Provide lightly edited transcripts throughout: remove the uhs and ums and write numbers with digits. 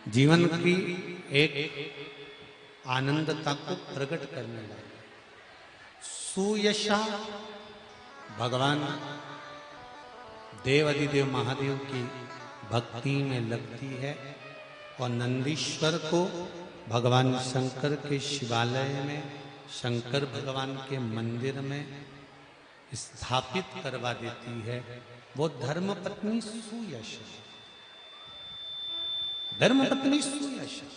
जीवन की एक आनंदता को प्रकट करने वाला सुयशा भगवान देव अधिदेव महादेव की भक्ति में लगती है और नंदीश्वर को भगवान शंकर के शिवालय में शंकर भगवान के मंदिर में स्थापित करवा देती है। वो धर्मपत्नी सुयशा, धर्मपत्नी सुयशा।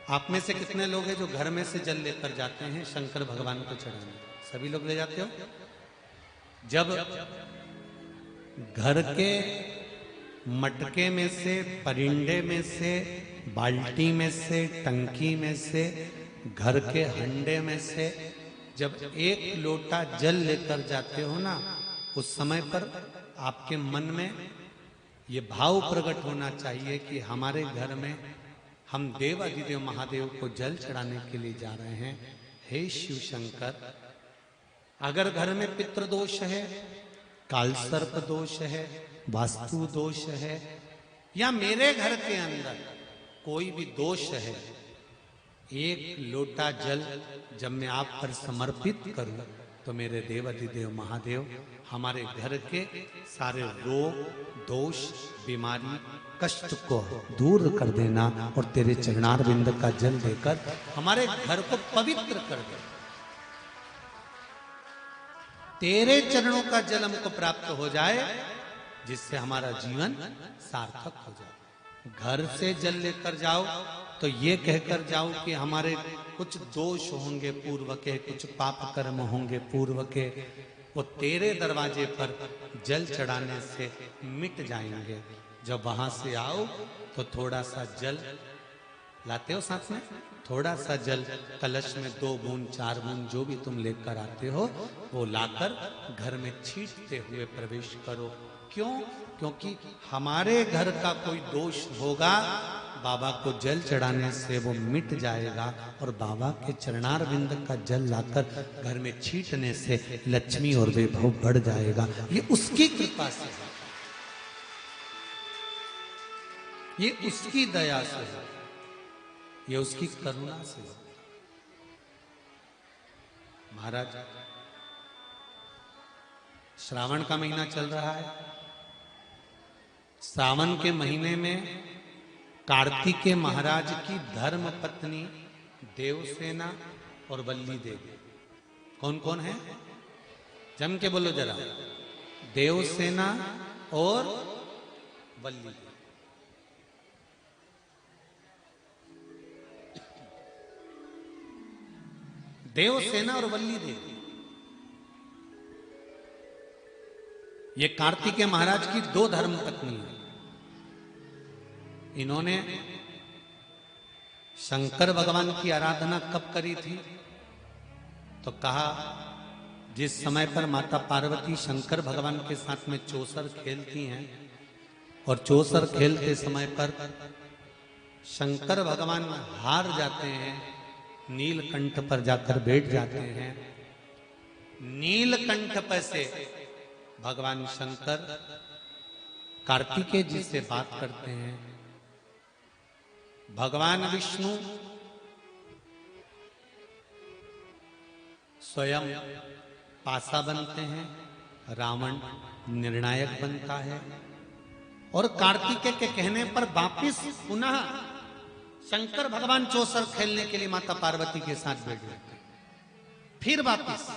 आप में से कितने लोग हैं जो घर में से जल लेकर जाते हैं शंकर भगवान को चढ़ाने? सभी लोग ले जाते हो। जब घर के मटके में से, परिंडे में से, बाल्टी में से, टंकी में से, घर के हंडे में से जब एक लोटा जल लेकर जाते हो ना, उस समय पर आपके मन में ये भाव प्रकट होना चाहिए कि हमारे घर में हम देव अधिदेव महादेव को जल चढ़ाने के लिए जा रहे हैं। हे शिव शंकर, अगर घर में पितृदोष है, कालसर्प दोष है, वास्तु दोष है, या मेरे घर के अंदर कोई भी दोष है, एक लोटा जल जब मैं आप पर समर्पित करूं तो मेरे देव अधिदेव महादेव हमारे घर के सारे रोग, दोष, बीमारी, कष्ट को दूर कर देना और तेरे चरणारविंद का जल देकर हमारे घर को पवित्र कर दे। तेरे चरणों का जल हमको प्राप्त हो जाए जिससे हमारा जीवन सार्थक हो जाए। घर से जल लेकर जाओ तो ये कहकर जाओ कि हमारे कुछ दोष होंगे पूर्व के, कुछ पाप कर्म होंगे पूर्व के, वो तेरे दरवाजे पर जल चढ़ाने से मिट जाएंगे। जब वहां से आओ तो थोड़ा सा जल लाते हो साथ में, थोड़ा सा जल कलश में 2 बूंद 4 बूंद जो भी तुम लेकर आते हो वो लाकर घर में छींटते हुए प्रवेश करो। क्यों? क्योंकि हमारे घर का कोई दोष होगा, बाबा को जल चढ़ाने से वो मिट जाएगा और बाबा के चरणारविंद का जल लाकर घर में छींटने से लक्ष्मी और वैभव बढ़ जाएगा। ये उसकी कृपा से, ये उसकी दया से, ये उसकी करुणा से। महाराज, श्रावण का महीना चल रहा है। सावन के महीने में कार्तिकेय महाराज की धर्म पत्नी देवसेना और वल्ली देवी, कौन कौन है? जम के बोलो जरा। देवसेना और वल्ली। देवसेना और वल्ली देवी, ये कार्तिकेय महाराज की 2 धर्म पत्नी है। इन्होंने शंकर भगवान की आराधना कब करी थी? तो कहा जिस समय पर माता पार्वती शंकर भगवान के साथ में चौसर खेलती हैं और चौसर खेलते समय पर शंकर भगवान हार जाते हैं, नीलकंठ पर जाकर बैठ जाते हैं। नीलकंठ पर से भगवान शंकर कार्तिकेय जी से बात करते हैं। भगवान विष्णु स्वयं पासा बनते हैं, रावण निर्णायक बनता है और कार्तिकेय के कहने पर वापिस पुनः शंकर भगवान चौसर खेलने के लिए माता पार्वती के साथ बैठ जाते हैं। फिर वापिस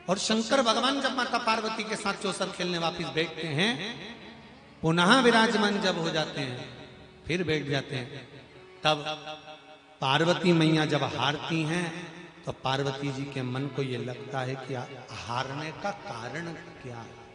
और शंकर भगवान जब माता पार्वती के साथ चौसर खेलने वापिस बैठते हैं, पुनः विराजमान जब हो जाते हैं, फिर बैठ जाते हैं। तब पार्वती मैया जब हारती हैं तो पार्वती जी के मन को यह लगता है कि हारने का कारण क्या है।